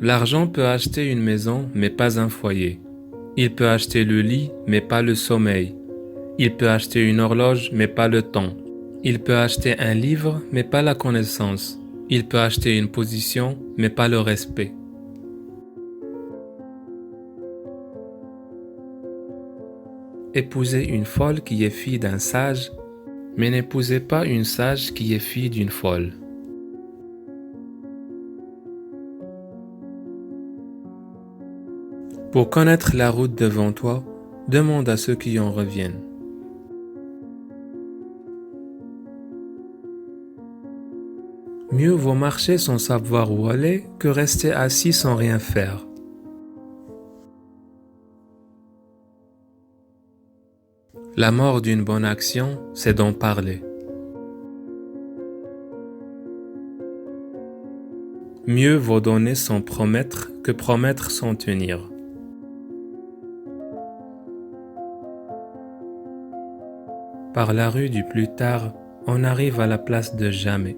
L'argent peut acheter une maison, mais pas un foyer. Il peut acheter le lit, mais pas le sommeil. Il peut acheter une horloge, mais pas le temps. Il peut acheter un livre, mais pas la connaissance. Il peut acheter une position, mais pas le respect. Épousez une folle qui est fille d'un sage, mais n'épousez pas une sage qui est fille d'une folle. Pour connaître la route devant toi, demande à ceux qui en reviennent. Mieux vaut marcher sans savoir où aller que rester assis sans rien faire. La mort d'une bonne action, c'est d'en parler. Mieux vaut donner sans promettre que promettre sans tenir. Par la rue du plus tard, on arrive à la place de jamais.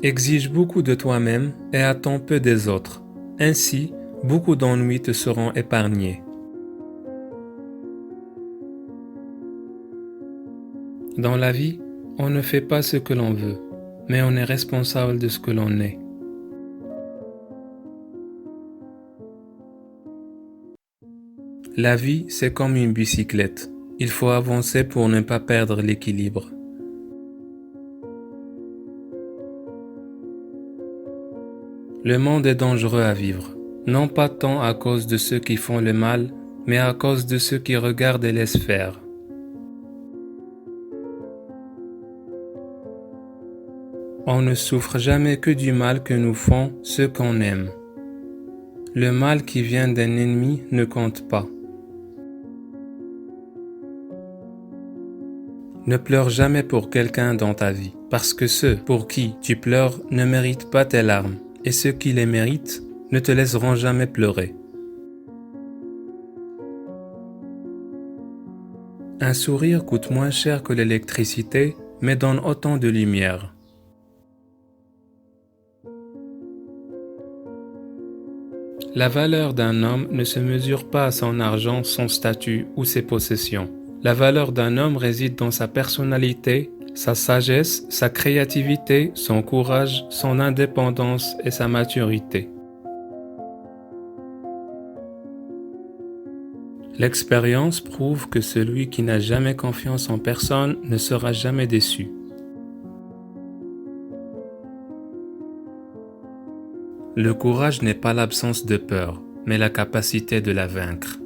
Exige beaucoup de toi-même et attends peu des autres. Ainsi, beaucoup d'ennuis te seront épargnés. Dans la vie, on ne fait pas ce que l'on veut, mais on est responsable de ce que l'on est. La vie, c'est comme une bicyclette. Il faut avancer pour ne pas perdre l'équilibre. Le monde est dangereux à vivre, non pas tant à cause de ceux qui font le mal, mais à cause de ceux qui regardent et laissent faire. On ne souffre jamais que du mal que nous font ceux qu'on aime. Le mal qui vient d'un ennemi ne compte pas. Ne pleure jamais pour quelqu'un dans ta vie, parce que ceux pour qui tu pleures ne méritent pas tes larmes, et ceux qui les méritent ne te laisseront jamais pleurer. Un sourire coûte moins cher que l'électricité, mais donne autant de lumière. La valeur d'un homme ne se mesure pas à son argent, son statut ou ses possessions. La valeur d'un homme réside dans sa personnalité, sa sagesse, sa créativité, son courage, son indépendance et sa maturité. L'expérience prouve que celui qui n'a jamais confiance en personne ne sera jamais déçu. Le courage n'est pas l'absence de peur, mais la capacité de la vaincre.